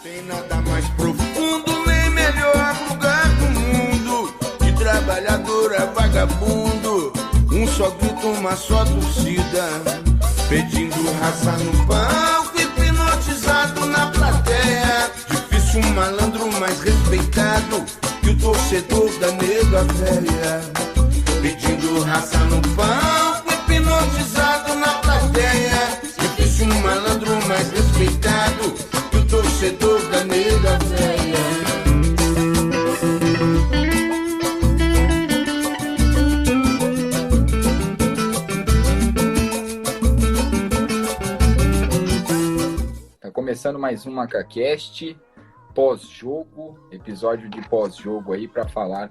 Tem nada mais profundo nem melhor lugar do mundo. De trabalhador a vagabundo, um só grito, uma só torcida, pedindo raça no palco, hipnotizado na plateia. Difícil um malandro mais respeitado que o torcedor da nega velha, pedindo raça no palco, hipnotizado na plateia. Difícil um malandro mais respeitado que o torcedor da nega velha. Tá começando mais um MacaCast pós-jogo, episódio de pós-jogo aí para falar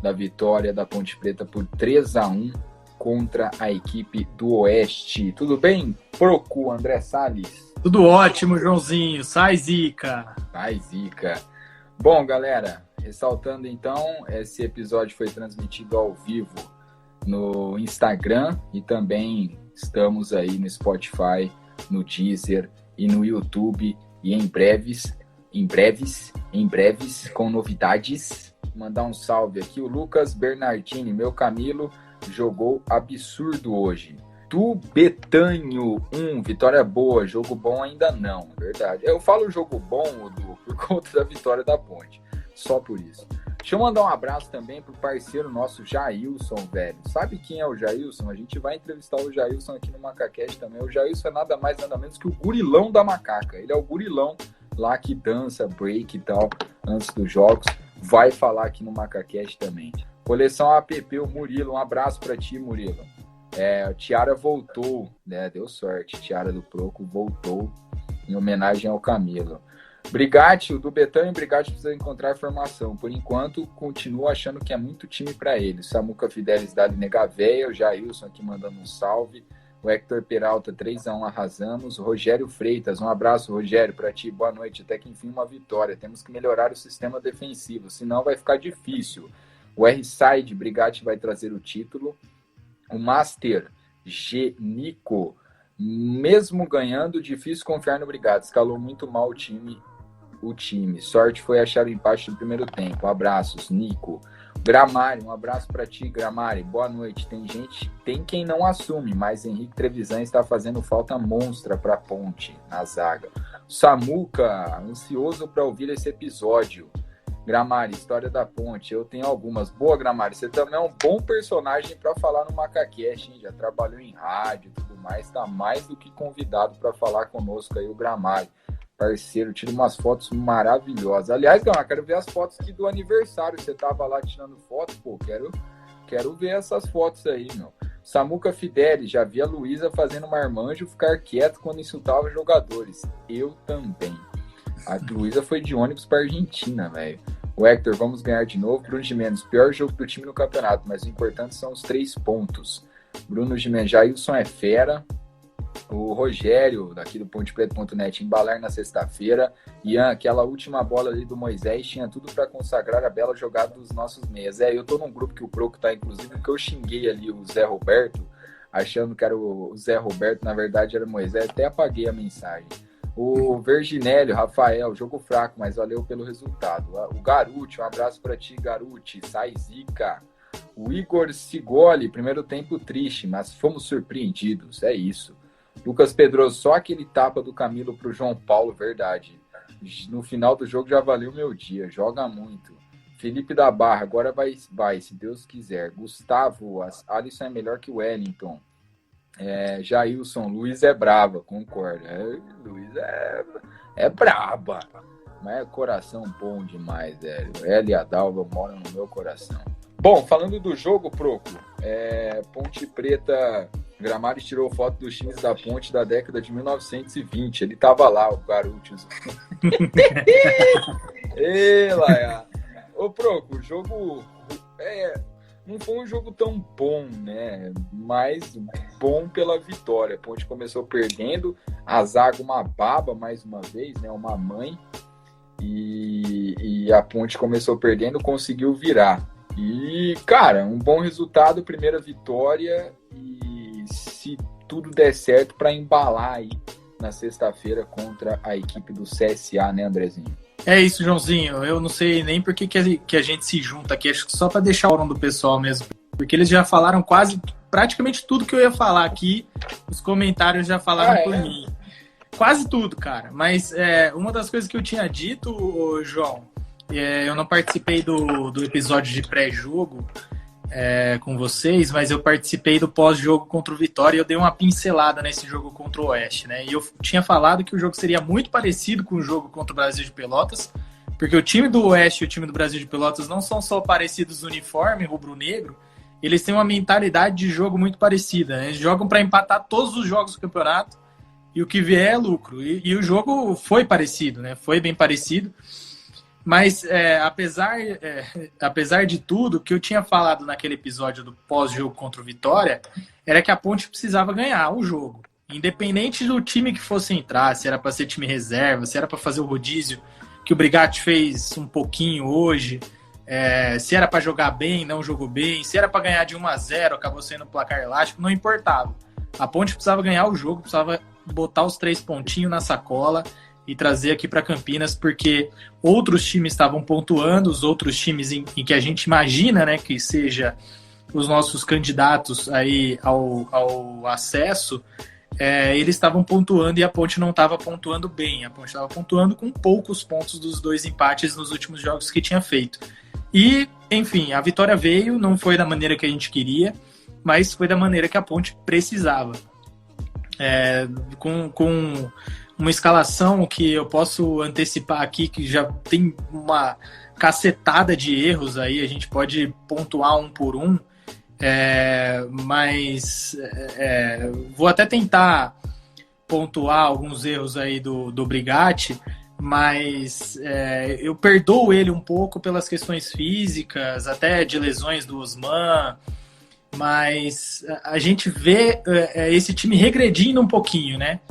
da vitória da Ponte Preta por 3-1 contra a equipe do Oeste. Tudo bem, Proco, André Salles? Tudo ótimo, Joãozinho. Sai zica. Sai zica. Bom, galera, ressaltando então, esse episódio foi transmitido ao vivo no Instagram e também estamos aí no Spotify, no Deezer e no YouTube e em breves, com novidades. Mandar um salve aqui, o Lucas Bernardini, meu Camilo, jogou absurdo hoje. Do Betanho 1, vitória boa, jogo bom ainda não, verdade. Eu falo jogo bom, Du, por conta da vitória da Ponte, só por isso. Deixa eu mandar um abraço também pro parceiro nosso, Jailson, velho. Sabe quem é o Jailson? A gente vai entrevistar o Jailson aqui no MacaCast também. O Jailson é nada mais, nada menos que o gurilão da macaca. Ele é o gurilão lá que dança, break e tal, antes dos jogos. Vai falar aqui no MacaCast também. Coleção APP, o Murilo. Um abraço pra ti, Murilo. A Tiara voltou, né? Deu sorte. Tiara do Proco voltou em homenagem ao Camilo. Brigatti, o do Betanho, Brigatti precisa encontrar formação. Por enquanto, continuo achando que é muito time para ele. Samuca Fidelis, Dali Negavéia, o Jailson aqui mandando um salve. O Hector Peralta, 3-1, arrasamos. O Rogério Freitas, um abraço, Rogério, para ti. Boa noite, até que enfim uma vitória. Temos que melhorar o sistema defensivo, senão vai ficar difícil. O R-Side, Brigatti vai trazer o título. O Master Genico, mesmo ganhando, difícil confiar no Brigatti. Escalou muito mal o time. Sorte foi achar o empate no primeiro tempo. Abraços, Nico. Gramari, um abraço para ti, Gramari. Boa noite. Tem quem não assume, mas Henrique Trevisan está fazendo falta monstra para a Ponte na zaga. Samuca, ansioso para ouvir esse episódio. Gramari, história da Ponte, eu tenho algumas. Boa, Gramari, você também é um bom personagem para falar no MacaCast, hein? Já trabalhou em rádio e tudo mais, está mais do que convidado para falar conosco aí, o Gramari. Parceiro, tira umas fotos maravilhosas. Aliás, Gramari, quero ver as fotos aqui do aniversário. Você tava lá tirando foto, pô, quero ver essas fotos aí, meu. Samuca Fidelis, já vi a Luísa fazendo marmanjo ficar quieto quando insultava os jogadores. Eu também. A Luísa foi de ônibus para Argentina, velho. O Hector, vamos ganhar de novo. Bruno Gimenez, pior jogo do time no campeonato, mas o importante são os 3 pontos. Bruno Gimenez, Jailson é fera. O Rogério, daqui do pontepreto.net, embalar na sexta-feira. Ian, aquela última bola ali do Moisés tinha tudo para consagrar a bela jogada dos nossos meias. Eu tô num grupo que o Proco tá, inclusive, porque eu xinguei ali o Zé Roberto, achando que era o Zé Roberto, na verdade era o Moisés, até apaguei a mensagem. O Verginélio, Rafael, jogo fraco, mas valeu pelo resultado. O Garuti, um abraço para ti, Garuti, sai zica. O Igor Sigoli, primeiro tempo triste, mas fomos surpreendidos, é isso. Lucas Pedroso, só aquele tapa do Camilo pro João Paulo, verdade. No final do jogo já valeu meu dia, joga muito. Felipe da Barra, agora vai, se Deus quiser. Gustavo, Alisson é melhor que o Wellington. Jailson, Luiz é brava, concordo. Luiz é braba, mas é coração bom demais, velho. Ela e a Dalva moram no meu coração. Bom, falando do jogo, Proco, Ponte Preta, Gramari tirou foto dos times da Ponte da década de 1920. Ele tava lá, o Garuti. Ô, Proco, o jogo não foi um jogo tão bom, né? Mas bom pela vitória. A Ponte começou perdendo, a zaga uma baba mais uma vez, né? Uma mãe. E a Ponte começou perdendo, conseguiu virar. E, cara, um bom resultado, primeira vitória. E se tudo der certo, para embalar aí na sexta-feira contra a equipe do CSA, né, Andrezinho? É isso, Joãozinho. Eu não sei nem por que a gente se junta aqui, acho que só para deixar o fórum do pessoal mesmo, porque eles já falaram praticamente tudo que eu ia falar aqui, os comentários já falaram por mim. Quase tudo, cara. Mas uma das coisas que eu tinha dito, João, eu não participei do episódio de pré-jogo com vocês, mas eu participei do pós-jogo contra o Vitória e eu dei uma pincelada nesse jogo contra o Oeste, né? E eu tinha falado que o jogo seria muito parecido com o jogo contra o Brasil de Pelotas, porque o time do Oeste e o time do Brasil de Pelotas não são só parecidos no uniforme rubro-negro, eles têm uma mentalidade de jogo muito parecida, né? Eles jogam para empatar todos os jogos do campeonato e o que vier é lucro. E o jogo foi parecido, né? Foi bem parecido. Mas, apesar de tudo, o que eu tinha falado naquele episódio do pós-jogo contra o Vitória era que a Ponte precisava ganhar o jogo. Independente do time que fosse entrar, se era para ser time reserva, se era para fazer o rodízio, que o Brigatti fez um pouquinho hoje, se era para jogar bem, não jogou bem, se era para ganhar de 1-0, acabou sendo um placar elástico, não importava. A Ponte precisava ganhar o jogo, precisava botar os 3 pontinhos na sacola e trazer aqui para Campinas, porque outros times estavam pontuando, os outros times em que a gente imagina, né, que seja os nossos candidatos aí ao acesso, eles estavam pontuando e a Ponte não estava pontuando bem. A Ponte estava pontuando com poucos pontos dos 2 empates nos últimos jogos que tinha feito. E, enfim, a vitória veio, não foi da maneira que a gente queria, mas foi da maneira que a Ponte precisava. Com uma escalação que eu posso antecipar aqui, que já tem uma cacetada de erros aí, a gente pode pontuar um por um, mas vou até tentar pontuar alguns erros aí do Brigatti, mas eu perdoo ele um pouco pelas questões físicas, até de lesões do Osman, mas a gente vê esse time regredindo um pouquinho, né?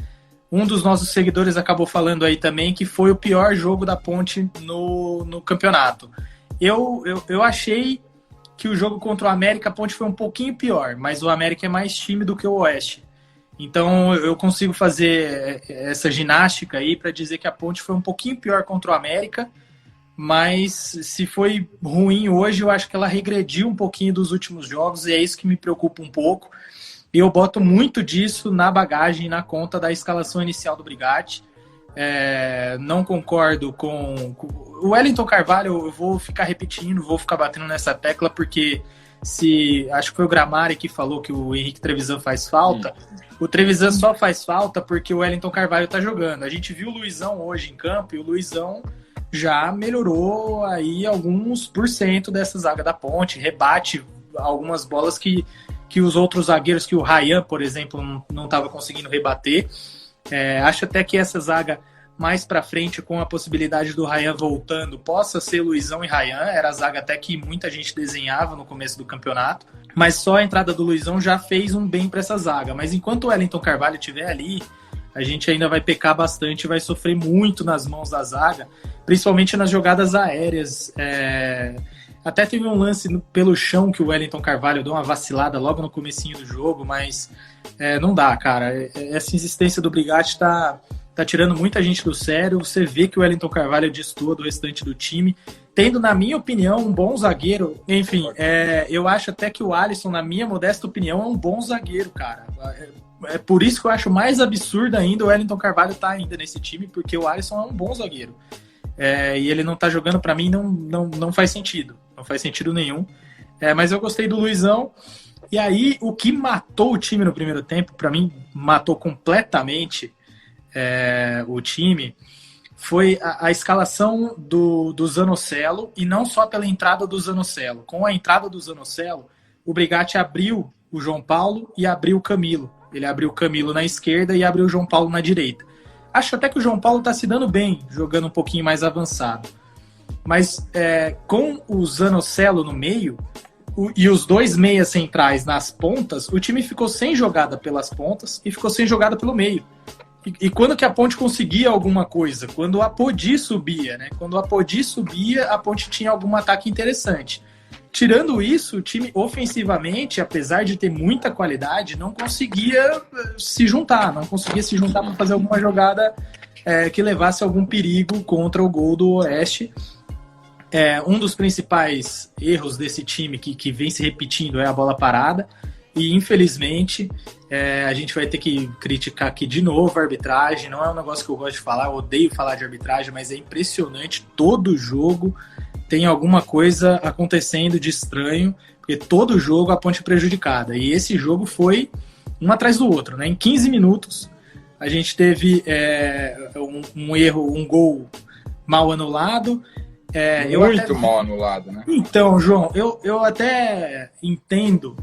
Um dos nossos seguidores acabou falando aí também que foi o pior jogo da Ponte no campeonato. Eu achei que o jogo contra o América, a Ponte foi um pouquinho pior, mas o América é mais time do que o Oeste. Então eu consigo fazer essa ginástica aí para dizer que a Ponte foi um pouquinho pior contra o América, mas se foi ruim hoje, eu acho que ela regrediu um pouquinho dos últimos jogos e é isso que me preocupa um pouco. E eu boto muito disso na bagagem, na conta da escalação inicial do Brigatti. Não concordo com o Wellington Carvalho, eu vou ficar repetindo, vou ficar batendo nessa tecla, porque acho que foi o Gramari que falou que o Henrique Trevisan faz falta. O Trevisan só faz falta porque o Wellington Carvalho tá jogando. A gente viu o Luizão hoje em campo e o Luizão já melhorou aí alguns % dessa zaga da Ponte, rebate algumas bolas que os outros zagueiros, que o Ryan, por exemplo, não estava conseguindo rebater. Acho até que essa zaga mais para frente, com a possibilidade do Ryan voltando, possa ser Luizão e Ryan. Era a zaga até que muita gente desenhava no começo do campeonato, mas só a entrada do Luizão já fez um bem para essa zaga. Mas enquanto o Wellington Carvalho estiver ali, a gente ainda vai pecar bastante, vai sofrer muito nas mãos da zaga, principalmente nas jogadas aéreas. Até teve um lance pelo chão que o Wellington Carvalho deu uma vacilada logo no comecinho do jogo, mas não dá, cara. Essa insistência do Brigatti tá tirando muita gente do sério. Você vê que o Wellington Carvalho destoa do restante do time, tendo, na minha opinião, um bom zagueiro. Enfim, eu acho até que o Alisson, na minha modesta opinião, é um bom zagueiro, cara. É por isso que eu acho mais absurdo ainda o Wellington Carvalho estar ainda nesse time, porque o Alisson é um bom zagueiro. E ele não tá jogando, pra mim, não faz sentido. Não faz sentido nenhum. Mas eu gostei do Luizão. E aí, o que matou o time no primeiro tempo, pra mim, matou completamente o time, foi a escalação do Zanocelo, e não só pela entrada do Zanocelo. Com a entrada do Zanocelo, o Brigatti abriu o João Paulo e abriu o Camilo. Ele abriu o Camilo na esquerda e abriu o João Paulo na direita. Acho até que o João Paulo está se dando bem, jogando um pouquinho mais avançado. Mas com o Zanocelo no meio e os 2 meias centrais nas pontas, o time ficou sem jogada pelas pontas e ficou sem jogada pelo meio. E quando que a Ponte conseguia alguma coisa? Quando o Apodi subia, né? Quando o Apodi subia, a Ponte tinha algum ataque interessante. tirando isso, o time ofensivamente, apesar de ter muita qualidade, não conseguia se juntar para fazer alguma jogada que levasse algum perigo contra o gol do Oeste. Um dos principais erros desse time que vem se repetindo é a bola parada, e infelizmente a gente vai ter que criticar aqui de novo a arbitragem. Não é um negócio que eu gosto de falar, eu odeio falar de arbitragem, mas é impressionante, todo jogo tem alguma coisa acontecendo de estranho, porque todo jogo a Ponte é prejudicada, e esse jogo foi um atrás do outro, né? Em 15 minutos a gente teve um erro, um gol mal anulado. Muito mal anulado, né? Então, João, eu até entendo,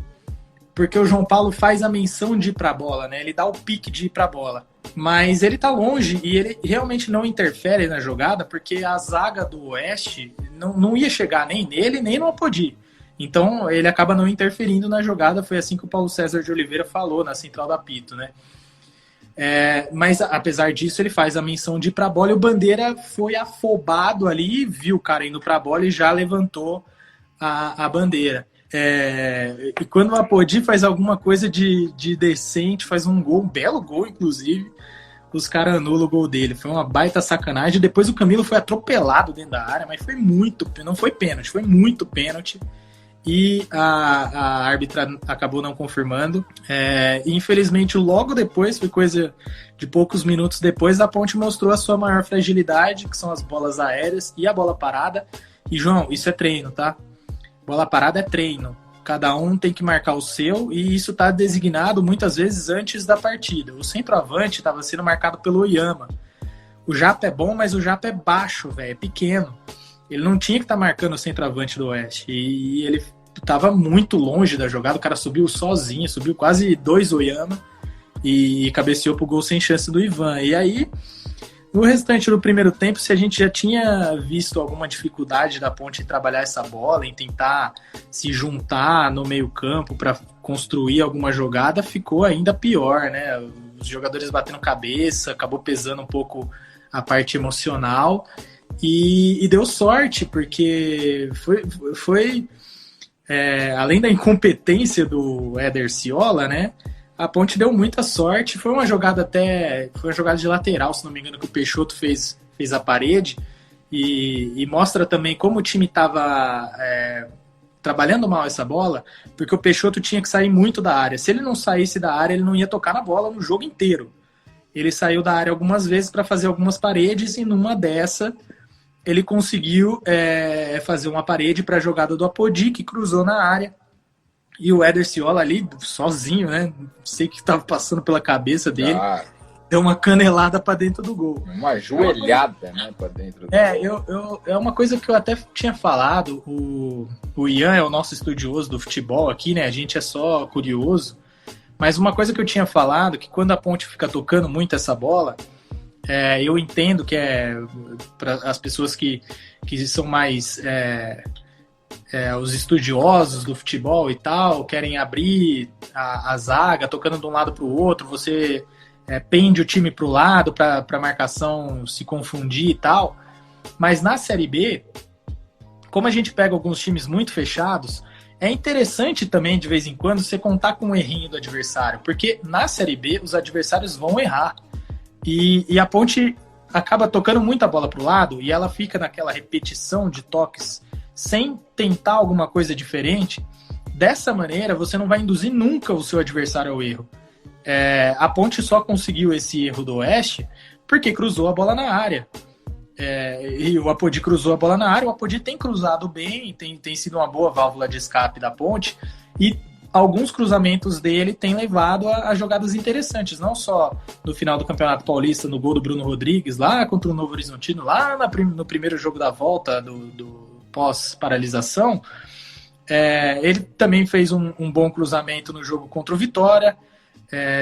porque o João Paulo faz a menção de ir pra bola, né? Ele dá o pique de ir pra bola. Mas ele tá longe e ele realmente não interfere na jogada, porque a zaga do Oeste não ia chegar nem nele, nem no Apodi. Então, ele acaba não interferindo na jogada. Foi assim que o Paulo César de Oliveira falou na central da Apito, né? Mas, apesar disso, ele faz a menção de ir pra bola, e o Bandeira foi afobado ali, viu o cara indo pra bola e já levantou a bandeira. E quando o Apodi faz alguma coisa de decente, faz um gol, um belo gol, inclusive, os caras anulam o gol dele. Foi uma baita sacanagem. Depois o Camilo foi atropelado dentro da área, mas foi muito, não foi pênalti, foi muito pênalti. E a árbitra acabou não confirmando. Infelizmente, logo depois, foi coisa de poucos minutos depois, a Ponte mostrou a sua maior fragilidade, que são as bolas aéreas e a bola parada. E, João, isso é treino, tá? Bola parada é treino. Cada um tem que marcar o seu, e isso está designado muitas vezes antes da partida. O centroavante estava sendo marcado pelo Oyama. O Japa é bom, mas o Japa é baixo, velho, é pequeno. Ele não tinha que estar marcando o centroavante do Oeste. E ele estava muito longe da jogada. O cara subiu sozinho, subiu quase 2 Oyama e cabeceou pro gol sem chance do Ivan. E aí, no restante do primeiro tempo, se a gente já tinha visto alguma dificuldade da Ponte em trabalhar essa bola, em tentar se juntar no meio-campo para construir alguma jogada, ficou ainda pior, né? Os jogadores batendo cabeça, acabou pesando um pouco a parte emocional. E deu sorte, porque foi além da incompetência do Éder Ciola, né? A Ponte deu muita sorte. Foi uma jogada de lateral, se não me engano, que o Peixoto fez a parede, e mostra também como o time estava trabalhando mal essa bola, porque o Peixoto tinha que sair muito da área. Se ele não saísse da área, ele não ia tocar na bola no jogo inteiro. Ele saiu da área algumas vezes para fazer algumas paredes, e numa dessa ele conseguiu fazer uma parede para a jogada do Apodi, que cruzou na área. E o Éder Ciola ali, sozinho, né? Não sei o que estava passando pela cabeça dele. Deu uma canelada para dentro do gol. Uma joelhada, né, para dentro do gol. É uma coisa que eu até tinha falado. O Ian é o nosso estudioso do futebol aqui, né? A gente é só curioso. Mas uma coisa que eu tinha falado, que quando a Ponte fica tocando muito essa bola, eu entendo que para as pessoas que são mais os estudiosos do futebol e tal, querem abrir a zaga, tocando de um lado para o outro, você pende o time para o lado para a marcação se confundir e tal. Mas na Série B, como a gente pega alguns times muito fechados, é interessante também, de vez em quando, você contar com um errinho do adversário, porque na Série B os adversários vão errar. E a Ponte acaba tocando muita bola para o lado, e ela fica naquela repetição de toques sem tentar alguma coisa diferente. Dessa maneira, você não vai induzir nunca o seu adversário ao erro. A Ponte só conseguiu esse erro do Oeste porque cruzou a bola na área. E o Apodi cruzou a bola na área. O Apodi tem cruzado bem, tem sido uma boa válvula de escape da Ponte, e alguns cruzamentos dele têm levado a jogadas interessantes, não só no final do Campeonato Paulista, no gol do Bruno Rodrigues, lá contra o Novo Horizontino, lá no primeiro jogo da volta do pós-paralisação. Ele também fez um bom cruzamento no jogo contra o Vitória.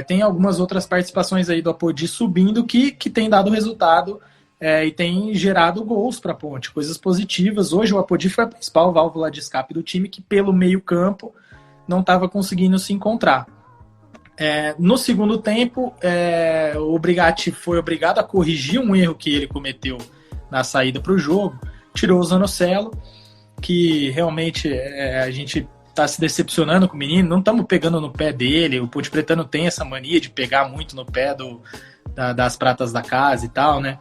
Tem algumas outras participações aí do Apodi subindo que tem dado resultado e tem gerado gols para a Ponte, coisas positivas. Hoje o Apodi foi a principal válvula de escape do time, que pelo meio campo não estava conseguindo se encontrar. No segundo tempo, o Brigatti foi obrigado a corrigir um erro que ele cometeu na saída para o jogo, tirou o Zanocelo, que realmente a gente tá se decepcionando com o menino, não estamos pegando no pé dele, o Ponte Pretano tem essa mania de pegar muito no pé das pratas da casa e tal, né?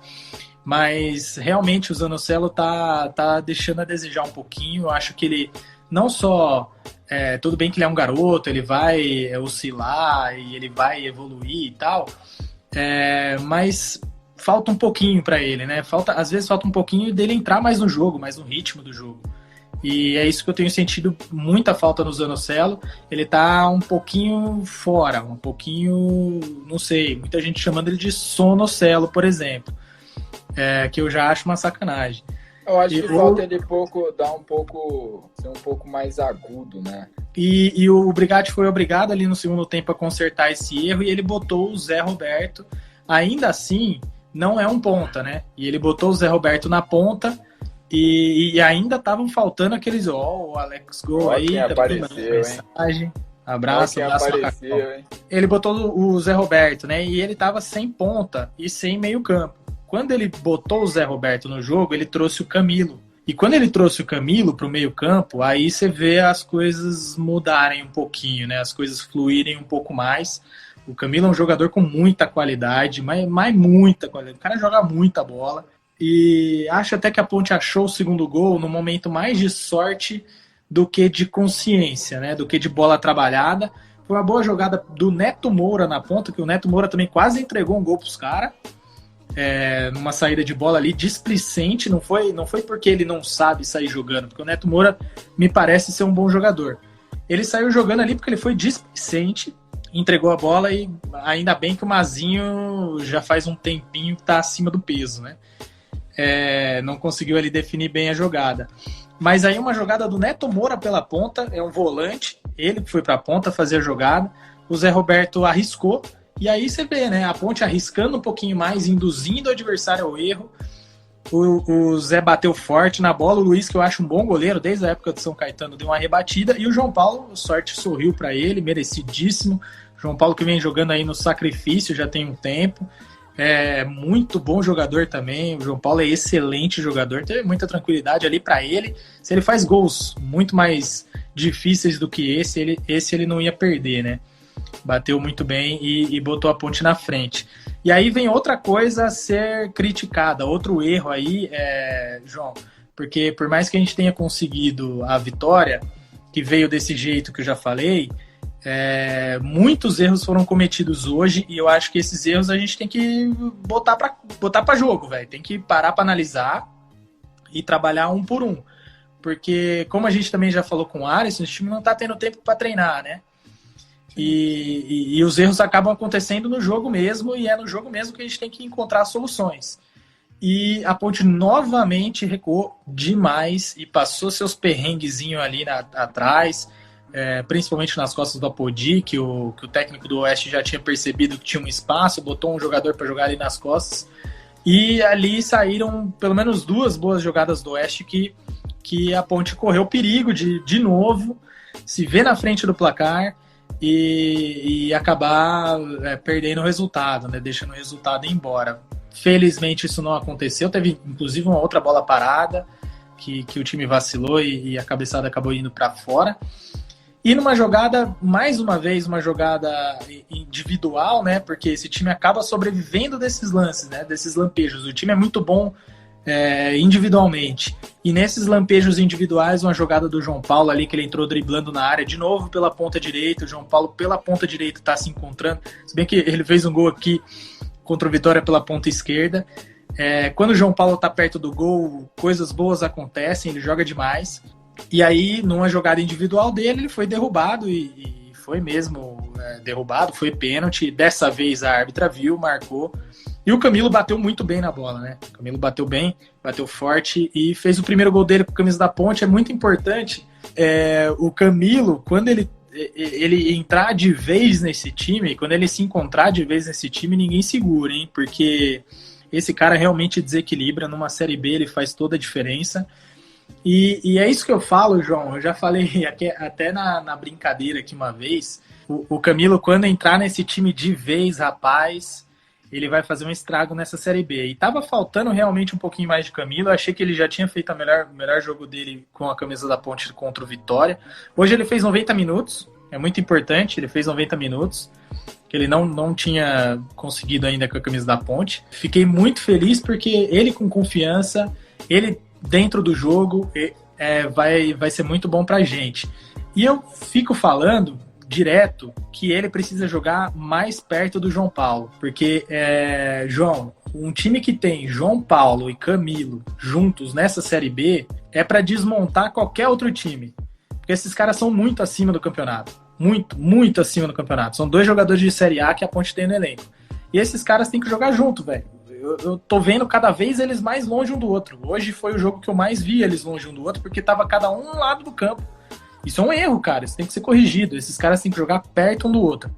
Mas realmente o Zanocelo tá deixando a desejar um pouquinho. Eu acho que ele não só... tudo bem que ele é um garoto, ele vai oscilar e ele vai evoluir e tal, mas falta um pouquinho para ele, né? Às vezes falta um pouquinho dele entrar mais no jogo, mais no ritmo do jogo. E é isso que eu tenho sentido muita falta no Zanocelo. Ele tá um pouquinho fora, um pouquinho, não sei, muita gente chamando ele de sonocelo, por exemplo, que eu já acho uma sacanagem. Eu acho que falta ele ser um pouco mais agudo, né? E o Brigatti foi obrigado ali no segundo tempo a consertar esse erro e ele botou o Zé Roberto. Ainda assim, não é um ponta, né? E ele botou o Zé Roberto na ponta e ainda estavam faltando aqueles... o Alex Gol aí, quem apareceu, mensagem. Hein? Abraço, Apareceu, hein? Ele botou o Zé Roberto, né? E ele tava sem ponta e sem meio campo. Quando ele botou o Zé Roberto no jogo, ele trouxe o Camilo. E quando ele trouxe o Camilo para o meio-campo, aí você vê as coisas mudarem um pouquinho, né? As coisas fluírem um pouco mais. O Camilo é um jogador com muita qualidade, mas muita qualidade. O cara joga muita bola. E acho até que a Ponte achou o segundo gol no momento mais de sorte do que de consciência, né? Do que de bola trabalhada. Foi uma boa jogada do Neto Moura na ponta, que o Neto Moura também quase entregou um gol para os caras. Numa saída de bola ali displicente, não foi porque ele não sabe sair jogando, porque o Neto Moura me parece ser um bom jogador. Ele saiu jogando ali porque ele foi displicente, entregou a bola e ainda bem que o Mazinho já faz um tempinho que tá acima do peso, né? Não conseguiu ali definir bem a jogada. Mas aí uma jogada do Neto Moura pela ponta, é um volante, ele foi pra ponta fazer a jogada, o Zé Roberto arriscou. E aí você vê, né, a Ponte arriscando um pouquinho mais, induzindo o adversário ao erro. O Zé bateu forte na bola, o Luiz, que eu acho um bom goleiro, desde a época do São Caetano, deu uma rebatida, e o João Paulo, sorte sorriu para ele, merecidíssimo. João Paulo que vem jogando aí no sacrifício já tem um tempo, muito bom jogador também. O João Paulo é excelente jogador, teve muita tranquilidade ali para ele. Se ele faz gols muito mais difíceis do que esse ele não ia perder, né? Bateu muito bem e botou a Ponte na frente. E aí vem outra coisa a ser criticada, outro erro aí, João, porque por mais que a gente tenha conseguido a vitória, que veio desse jeito que eu já falei, muitos erros foram cometidos hoje e eu acho que esses erros a gente tem que botar para jogo, velho. Tem que parar para analisar e trabalhar um por um. Porque, como a gente também já falou com o Alisson, o time não tá tendo tempo para treinar, né? E os erros acabam acontecendo no jogo mesmo, e é no jogo mesmo que a gente tem que encontrar soluções. E a Ponte novamente recuou demais e passou seus perrenguezinhos ali atrás, principalmente nas costas do Apodi, que o técnico do Oeste já tinha percebido que tinha um espaço, botou um jogador para jogar ali nas costas, e ali saíram pelo menos 2 boas jogadas do Oeste que a Ponte correu perigo de novo se ver na frente do placar e acabar perdendo o resultado, né? Deixando o resultado ir embora. Felizmente isso não aconteceu, teve inclusive uma outra bola parada que o time vacilou e a cabeçada acabou indo para fora. E numa jogada, mais uma vez, uma jogada individual, né? Porque esse time acaba sobrevivendo desses lances, né? Desses lampejos. O time é muito bom individualmente. E nesses lampejos individuais, uma jogada do João Paulo ali, que ele entrou driblando na área, de novo pela ponta direita. O João Paulo pela ponta direita está se encontrando. Se bem que ele fez um gol aqui contra o Vitória pela ponta esquerda. Quando o João Paulo está perto do gol, coisas boas acontecem, ele joga demais. E aí, numa jogada individual dele, ele foi derrubado e foi mesmo derrubado, foi pênalti. Dessa vez a árbitra viu, marcou. E o Camilo bateu muito bem na bola, né? O Camilo bateu bem, bateu forte e fez o primeiro gol dele com a camisa da Ponte. É muito importante o Camilo, quando ele entrar de vez nesse time, quando ele se encontrar de vez nesse time, ninguém segura, hein? Porque esse cara realmente desequilibra. Numa Série B ele faz toda a diferença. E é isso que eu falo, João. Eu já falei até na brincadeira aqui uma vez. O Camilo, quando entrar nesse time de vez, rapaz, ele vai fazer um estrago nessa Série B. E tava faltando realmente um pouquinho mais de Camilo. Eu achei que ele já tinha feito o melhor jogo dele com a camisa da Ponte contra o Vitória. Hoje ele fez 90 minutos, é muito importante, ele fez 90 minutos, que ele não tinha conseguido ainda com a camisa da Ponte. Fiquei muito feliz porque ele com confiança, ele dentro do jogo, vai ser muito bom pra gente. E eu fico falando direto que ele precisa jogar mais perto do João Paulo, porque João, um time que tem João Paulo e Camilo juntos nessa Série B é para desmontar qualquer outro time, porque esses caras são muito acima do campeonato, muito acima do campeonato. São 2 jogadores de Série A que a Ponte tem no elenco, e esses caras têm que jogar junto, velho. Eu tô vendo cada vez eles mais longe um do outro. Hoje foi o jogo que eu mais vi eles longe um do outro, porque tava cada um lado do campo. Isso é um erro, cara. Isso tem que ser corrigido. Esses caras têm que jogar perto um do outro.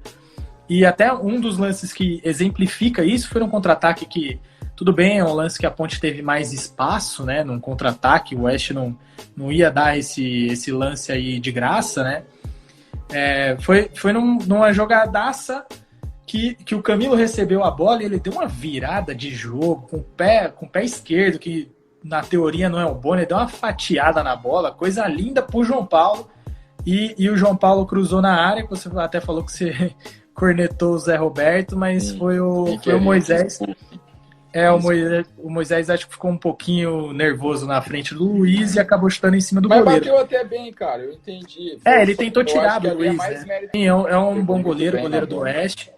E até um dos lances que exemplifica isso foi um contra-ataque que, tudo bem, é um lance que a Ponte teve mais espaço, né? Num contra-ataque, o Oeste não ia dar esse lance aí de graça, né? Foi numa jogadaça que o Camilo recebeu a bola e ele deu uma virada de jogo com o pé esquerdo, que na teoria não é o bom, ele deu uma fatiada na bola, coisa linda pro João Paulo. E o João Paulo cruzou na área, que você até falou que você cornetou o Zé Roberto, mas foi o Moisés. O Moisés acho que ficou um pouquinho nervoso na frente do Luiz e acabou chutando em cima do goleiro. Mas bateu até bem, cara, eu entendi. Ele tentou tirar do Luiz, né? É um bom goleiro do Oeste.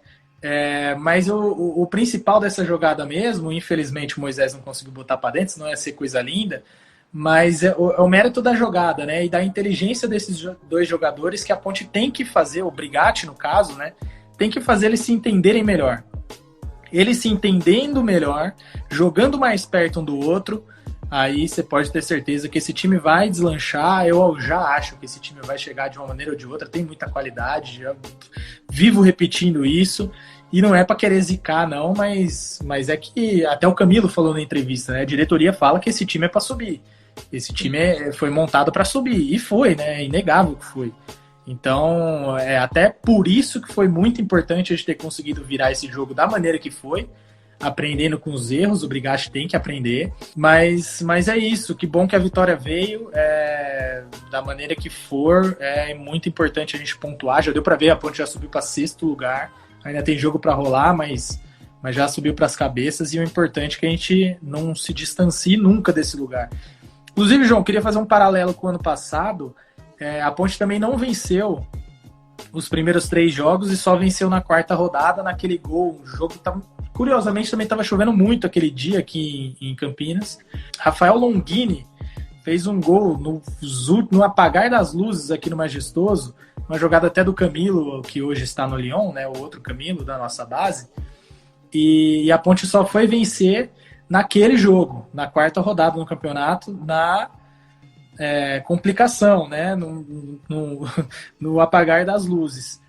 Mas o principal dessa jogada mesmo, infelizmente o Moisés não conseguiu botar para dentro, senão ia ser coisa linda. Mas é o mérito da jogada, né? E da inteligência desses 2 jogadores que a Ponte tem que fazer, o Brigatti no caso, né? Tem que fazer eles se entenderem melhor. Eles se entendendo melhor, jogando mais perto um do outro, aí você pode ter certeza que esse time vai deslanchar. Eu já acho que esse time vai chegar de uma maneira ou de outra, tem muita qualidade, já vivo repetindo isso. E não é para querer zicar, não, mas é que até o Camilo falou na entrevista, né? A diretoria fala que esse time é para subir. Esse time foi montado para subir. E foi, né? É inegável que foi. Então, até por isso que foi muito importante a gente ter conseguido virar esse jogo da maneira que foi, aprendendo com os erros. O Brigatti tem que aprender. Mas é isso. Que bom que a vitória veio. Da maneira que for, é muito importante a gente pontuar. Já deu para ver, a Ponte já subiu para 6º lugar. Ainda tem jogo para rolar, mas já subiu para as cabeças, e o importante é que a gente não se distancie nunca desse lugar. Inclusive, João, queria fazer um paralelo com o ano passado. A Ponte também não venceu os primeiros 3 jogos e só venceu na 4ª rodada, naquele gol. O jogo, curiosamente, também estava chovendo muito aquele dia aqui em Campinas. Rafael Longini fez um gol no apagar das luzes aqui no Majestoso, uma jogada até do Camilo, que hoje está no Lyon, né, o outro Camilo da nossa base, e a Ponte só foi vencer naquele jogo, na 4ª rodada no campeonato, na complicação, né, no apagar das luzes.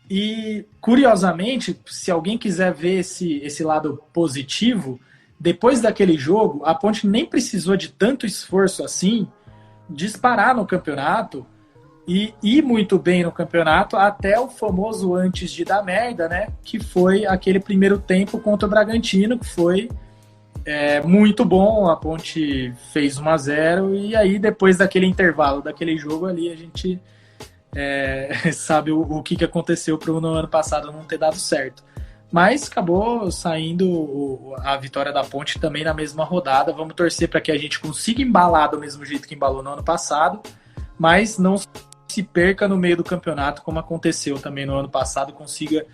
E, curiosamente, se alguém quiser ver esse lado positivo, depois daquele jogo, a Ponte nem precisou de tanto esforço assim, disparar no campeonato e ir muito bem no campeonato, até o famoso antes de dar merda, né? Que foi aquele primeiro tempo contra o Bragantino, que foi muito bom. A Ponte fez 1-0, e aí depois daquele intervalo, daquele jogo ali, a gente sabe o que aconteceu para no ano passado não ter dado certo. Mas acabou saindo a vitória da Ponte também na mesma rodada. Vamos torcer para que a gente consiga embalar do mesmo jeito que embalou no ano passado, mas não se perca no meio do campeonato, como aconteceu também no ano passado, consiga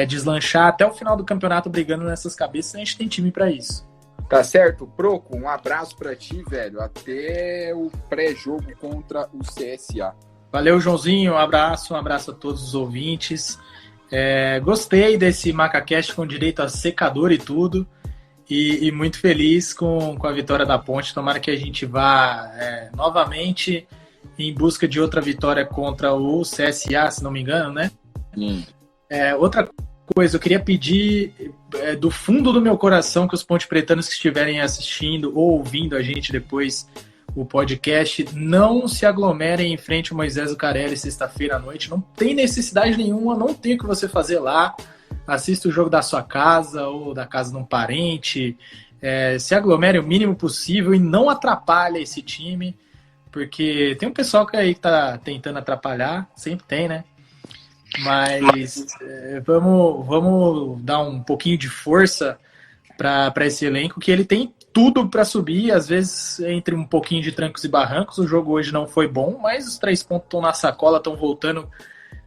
deslanchar até o final do campeonato brigando nessas cabeças. A gente tem time para isso. Tá certo, Proco, um abraço para ti, velho, até o pré-jogo contra o CSA. Valeu, Joãozinho, um abraço a todos os ouvintes. Gostei desse MacaCast com direito a secador e tudo, e muito feliz com a vitória da Ponte. Tomara que a gente vá novamente em busca de outra vitória contra o CSA, se não me engano, né? Outra coisa, eu queria pedir do fundo do meu coração que os pontepretanos que estiverem assistindo ou ouvindo a gente depois o podcast, não se aglomerem em frente ao Moisés Zucarelli sexta-feira à noite. Não tem necessidade nenhuma, não tem o que você fazer lá. assista o jogo da sua casa ou da casa de um parente, se aglomere o mínimo possível e não atrapalhe esse time, porque tem um pessoal que aí tá tentando atrapalhar, sempre tem, né? Mas vamos dar um pouquinho de força para esse elenco, que ele tem tudo para subir, às vezes entre um pouquinho de trancos e barrancos. O jogo hoje não foi bom, mas os 3 pontos estão na sacola, estão voltando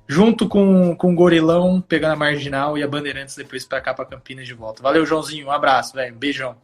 junto com o Gorilão, pegando a Marginal e a Bandeirantes depois para cá, para Campinas de volta. Valeu, Joãozinho, um abraço, velho, beijão.